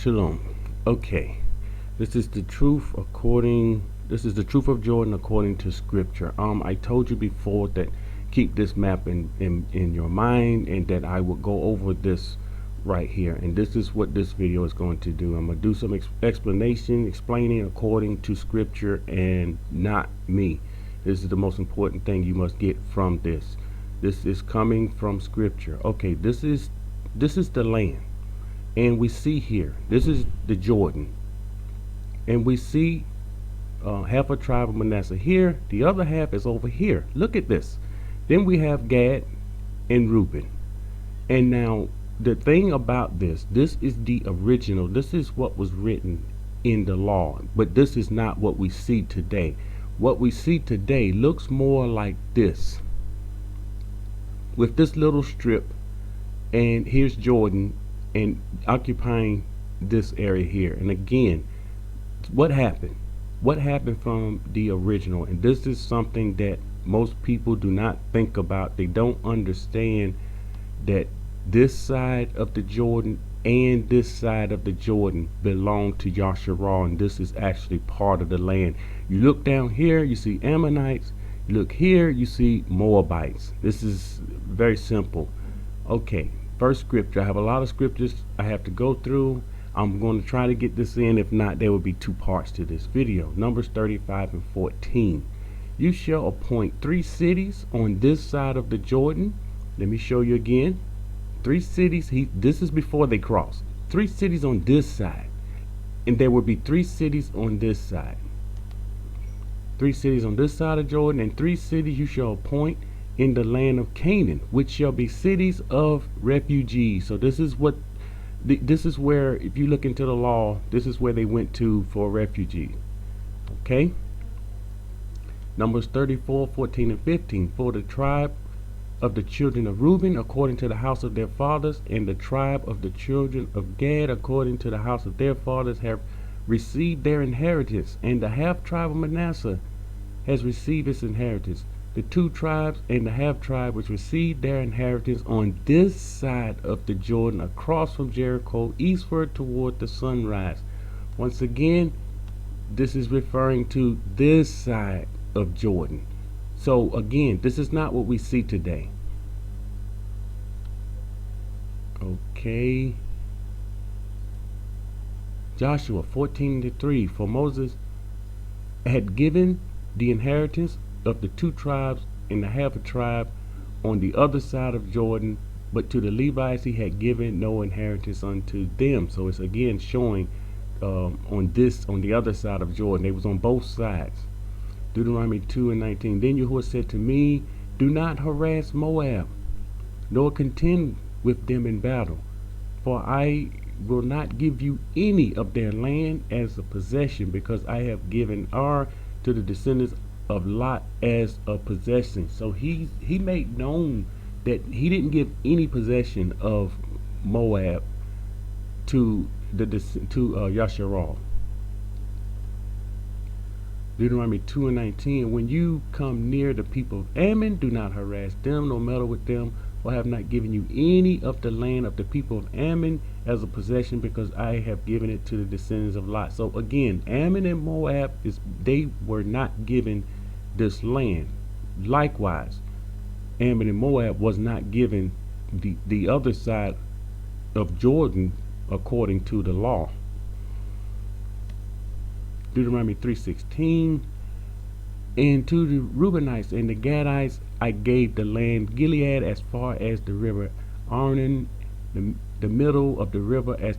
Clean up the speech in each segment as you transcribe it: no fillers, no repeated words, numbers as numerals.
Shalom. Okay, this is the truth of Jordan according to scripture. I told you before that keep this map in your mind, and that I will go over this right here, and this is what this video is going to do. I'm going to do some explanation explaining according to scripture and not me. This is the most important thing you must get from this. This is coming from scripture. Okay, this is the land. And we see here, this is the Jordan, and we see half a tribe of Manasseh here, the other half is over here. Look at this. Then we have Gad and Reuben. And now the thing about this is the original. This is what was written in the law, but this is not what we see today. What we see today looks more like this, with this little strip, and here's Jordan and occupying this area here. And again, what happened from the original? And this is something that most people do not think about. They don't understand that this side of the Jordan and this side of the Jordan belong to Yasharah, and this is actually part of the land. You look down here, you see Ammonites. You look here, you see Moabites. This is very simple. Okay, first scripture. I have a lot of scriptures I have to go through. I'm going to try to get this in. If not, there will be two parts to this video. Numbers 35 and 14. You shall appoint 3 cities on this side of the Jordan. Let me show you again. 3 cities. This is before they cross. 3 cities on this side, and there will be 3 cities on this side. 3 cities on this side of Jordan, and 3 cities you shall appoint in the land of Canaan, which shall be cities of refugees. So this is where, if you look into the law, this is where they went to for refugee. Okay. Numbers 34, 14 and 15. For the tribe of the children of Reuben according to the house of their fathers, and the tribe of the children of Gad according to the house of their fathers have received their inheritance, and the half tribe of Manasseh has received its inheritance. The 2 tribes and the half tribe which received their inheritance on this side of the Jordan, across from Jericho, eastward toward the sunrise. Once again, this is referring to this side of Jordan. So again, this is not what we see today. Okay. Joshua 14:3. For Moses had given the inheritance of the 2 tribes and the half a tribe on the other side of Jordan, but to the Levites he had given no inheritance unto them. So it's again showing on the other side of Jordan. They was on both sides. Deuteronomy 2 and 19. Then Yahuwah said to me, do not harass Moab, nor contend with them in battle, for I will not give you any of their land as a possession, because I have given Ar to the descendants of Lot as a possession. So he made known that he didn't give any possession of Moab to Yasharah. Deuteronomy 2 and 19. When you come near the people of Ammon, do not harass them, nor meddle with them, for I have not given you any of the land of the people of Ammon as a possession, because I have given it to the descendants of Lot. So again, Ammon and Moab, they were not given this land. Likewise, Ammon and Moab was not given the other side of Jordan according to the law. Deuteronomy 3:16. And to the Reubenites and the Gadites I gave the land Gilead as far as the river Arnon, the middle of the river as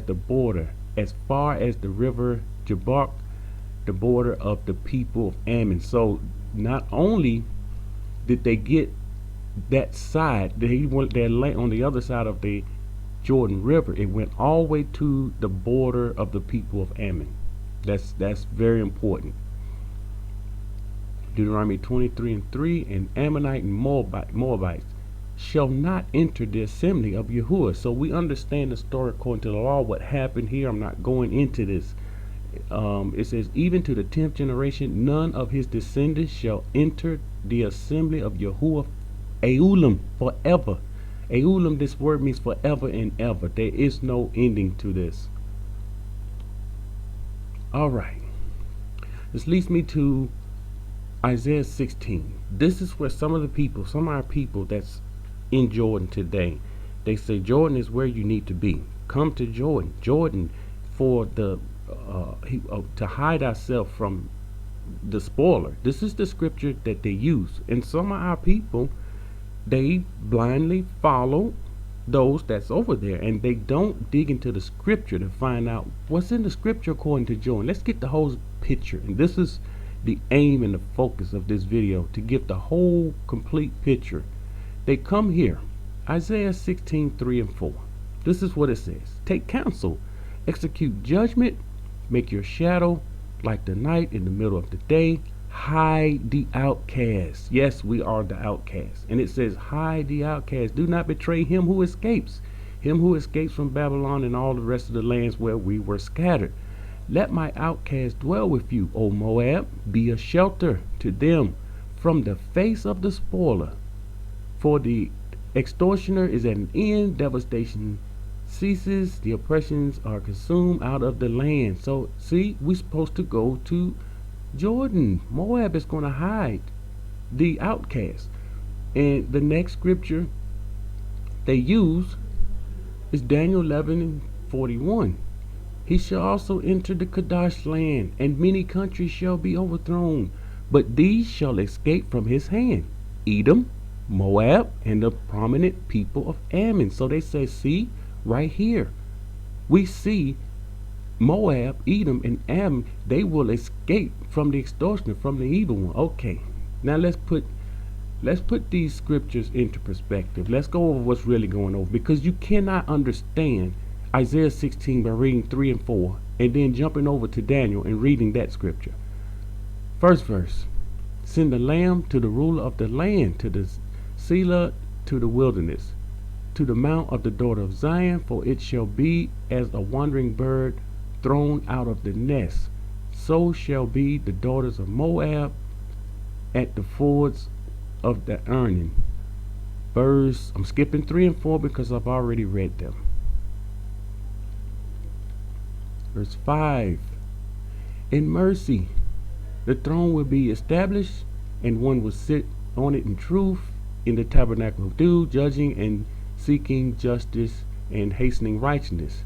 the border, as far as the river Jabbok, the border of the people of Ammon. So not only did they get that side, they went their land on the other side of the Jordan River. It went all the way to the border of the people of Ammon. That's very important. Deuteronomy 23:3. And Ammonite and Moabites shall not enter the assembly of Yahuwah. So we understand the story according to the law, what happened here. I'm not going into this. It says, even to the 10th generation, none of his descendants shall enter the assembly of Yahuwah Eulam forever. Eulam, this word means forever and ever. There is no ending to this. All right. This leads me to Isaiah 16. This is where some of our people that's in Jordan today, they say Jordan is where you need to be. Come to Jordan. Jordan for to hide ourselves from the spoiler. This is the scripture that they use. And some of our people, they blindly follow those that's over there, and they don't dig into the scripture to find out what's in the scripture according to Jordan. Let's get the whole picture. And this is the aim and the focus of this video, to give the whole complete picture. They come here, Isaiah 16:3-4. This is what it says. Take counsel, execute judgment, make your shadow like the night in the middle of the day, hide the outcast. Yes, we are the outcast. And it says, hide the outcast. Do not betray him who escapes from Babylon and all the rest of the lands where we were scattered. Let my outcast dwell with you, O Moab. Be a shelter to them from the face of the spoiler. For the extortioner is at an end, devastation ceases, the oppressions are consumed out of the land. So, see, we're supposed to go to Jordan. Moab is going to hide the outcast. And the next scripture they use is Daniel 11:41. He shall also enter the Kadesh land, and many countries shall be overthrown, but these shall escape from his hand: Edom, Moab, and the prominent people of Ammon. So they say, see, right here, we see Moab, Edom, and Ammon, they will escape from the extortioner, from the evil one. Okay, now let's put these scriptures into perspective. Let's go over what's really going on, because you cannot understand Isaiah 16 by reading 3 and 4 and then jumping over to Daniel and reading that scripture. First verse: send the lamb to the ruler of the land, to the Selah, to the wilderness, to the mount of the daughter of Zion, for it shall be as a wandering bird thrown out of the nest. So shall be the daughters of Moab at the fords of the Arnon. I'm skipping 3 and 4 because I've already read them. Verse 5: in mercy the throne will be established, and one will sit on it in truth, in the tabernacle of dew, judging and seeking justice and hastening righteousness.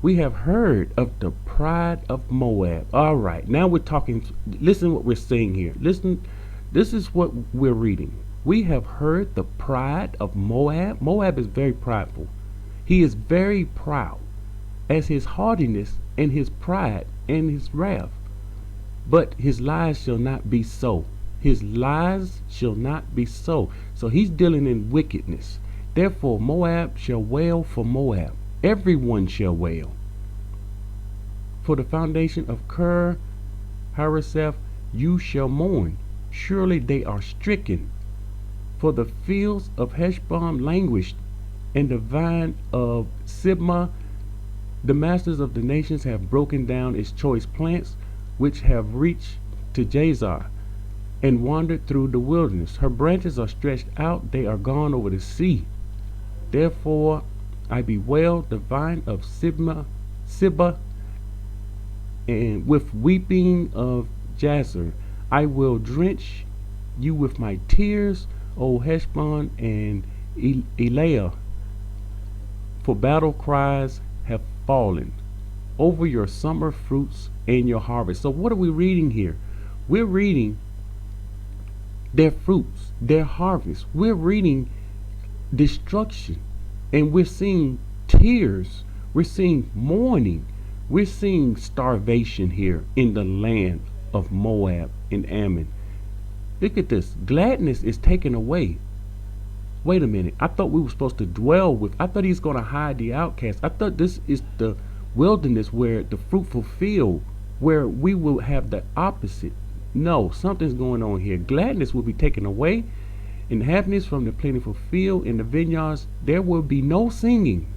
We have heard of the pride of Moab. All right, now we're talking. Listen what we're saying here. Listen, this is what we're reading. We have heard the pride of Moab. Moab is very prideful. He is very proud, as his haughtiness and his pride and his wrath. But his lies shall not be so. His lies shall not be so. So he's dealing in wickedness. Therefore Moab shall wail for Moab. Everyone shall wail. For the foundation of Ker, Hareseth, you shall mourn. Surely they are stricken. For the fields of Heshbon languished, and the vine of Sibmah, the masters of the nations have broken down its choice plants, which have reached to Jazer, and wandered through the wilderness. Her branches are stretched out, they are gone over the sea. Therefore I bewail the vine of Sibmah, and with weeping of Jazer. I will drench you with my tears, O Heshbon and Eliah, for battle cries have fallen over your summer fruits and your harvest. So what are we reading here? We're reading their fruits, their harvest. We're reading destruction, and we're seeing tears. We're seeing mourning. We're seeing starvation here in the land of Moab and Ammon. Look at this. Gladness is taken away. Wait a minute. I thought we were supposed to dwell with. I thought he's going to hide the outcast. I thought this is the wilderness, where the fruitful field, where we will have the opposite. No, something's going on here. Gladness will be taken away, and happiness from the plentiful field. In the vineyards there will be no singing.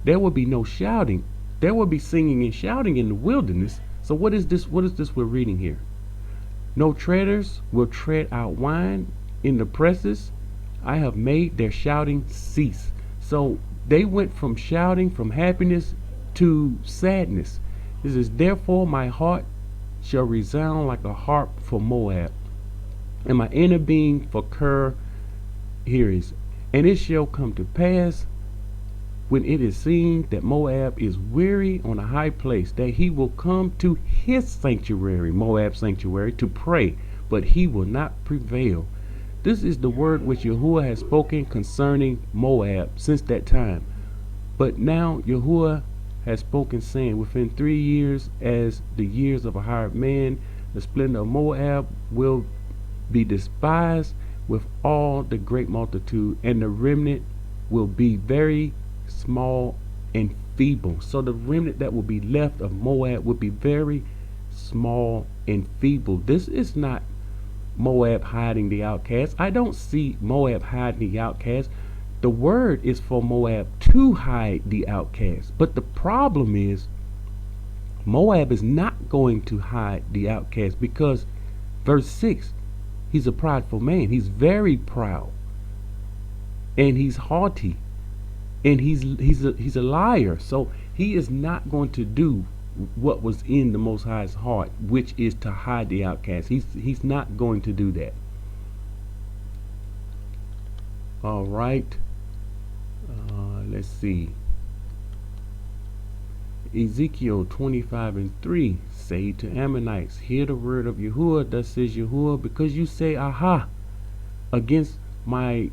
There will be no shouting. There will be singing and shouting in the wilderness. So what is this? What is this we're reading here? No treaders will tread out wine in the presses I have made their shouting cease. So they went from shouting, from happiness to sadness. This is therefore my heart shall resound like a harp for Moab, and my inner being for Ker hearers. And it shall come to pass, when it is seen that Moab is weary on a high place, that he will come to his sanctuary, Moab's sanctuary, to pray, but he will not prevail. This is the word which Yahuwah has spoken concerning Moab since that time. But now Yahuwah has spoken, saying, within 3 years, as the years of a hired man, the splendor of Moab will be despised with all the great multitude, and the remnant will be very small and feeble. So the remnant that will be left of Moab will be very small and feeble. This is not Moab hiding the outcast. I don't see Moab hiding the outcast. The word is for Moab to hide the outcast. But the problem is, Moab is not going to hide the outcast, because verse 6, he's a prideful man. He's very proud, and he's haughty, and he's a liar. So he is not going to do what was in the Most High's heart, which is to hide the outcast. He's not going to do that. All right. Let's see. Ezekiel 25:3 say to Ammonites, hear the word of Yahuwah. Thus says Yahuwah, because you say, aha, against my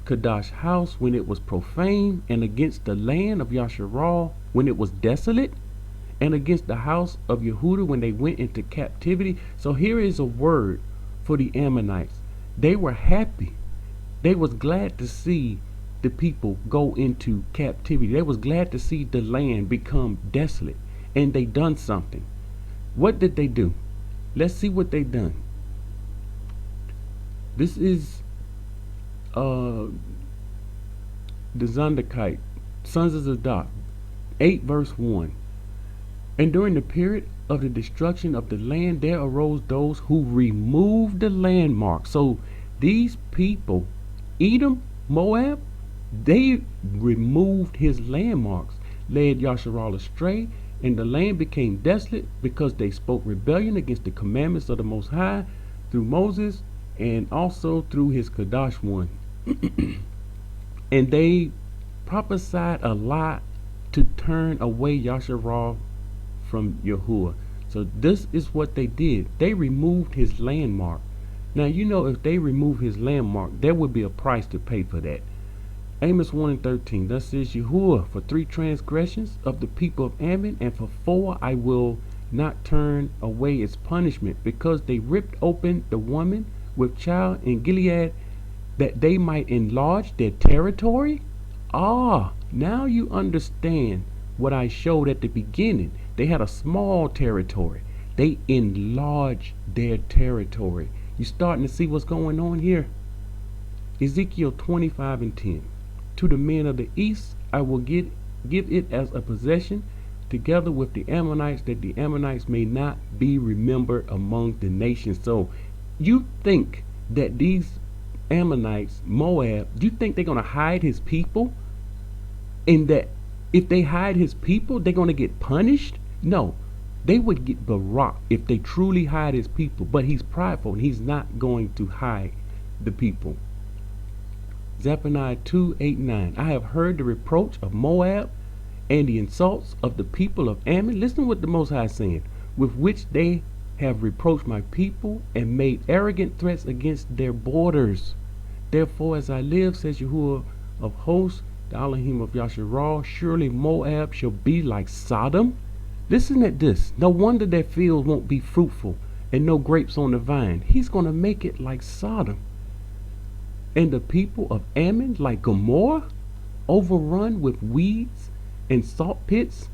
Kadash house when it was profane, and against the land of Yasharal when it was desolate, and against the house of Yehuda when they went into captivity. So here is a word for the Ammonites. They were happy. They was glad to see the people go into captivity. They was glad to see the land become desolate, and they done something. What did they do? Let's see what they done. This is the Zondakite, sons of Zadok, 8 verse 1. And during the period of the destruction of the land, there arose those who removed the landmark. So these people, Edom, Moab, they removed his landmarks, led Yasharal astray, and the land became desolate because they spoke rebellion against the commandments of the Most High through Moses, and also through his Kadash one. And they prophesied a lie to turn away Yasharal from Yahuwah. So this is what they did. They removed his landmark. Now, you know, if they remove his landmark, there would be a price to pay for that. Amos 1:13. Thus says Yahuwah, for 3 transgressions of the people of Ammon, and for 4 I will not turn away its punishment, because they ripped open the woman with child in Gilead, that they might enlarge their territory. Now you understand what I showed at the beginning. They had a small territory. They enlarged their territory. You starting to see what's going on here? Ezekiel 25:10. To the men of the east I will give it as a possession, together with the Ammonites, that the Ammonites may not be remembered among the nations. So you think that these Ammonites, Moab, you think they're going to hide his people? And that if they hide his people, they're going to get punished? No, they would get Barak if they truly hide his people. But he's prideful, and he's not going to hide the people. Zephaniah 2:8-9. I have heard the reproach of Moab and the insults of the people of Ammon. Listen to what the Most High is saying. With which they have reproached my people and made arrogant threats against their borders. Therefore, as I live, says Yahuwah of hosts, the Elohim of Yasharal, surely Moab shall be like Sodom. Listen at this. No wonder their fields won't be fruitful and no grapes on the vine. He's going to make it like Sodom. And the people of Ammon like Gomorrah, overrun with weeds and salt pits,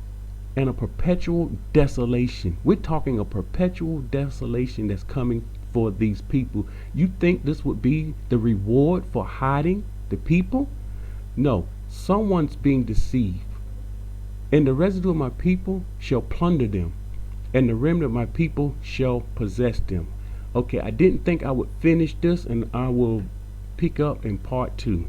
and a perpetual desolation. We're talking a perpetual desolation that's coming for these people. You think this would be the reward for hiding the people? No, someone's being deceived. And the residue of my people shall plunder them, and the remnant of my people shall possess them. Okay, I didn't think I would finish this, and I will pick up in part 2.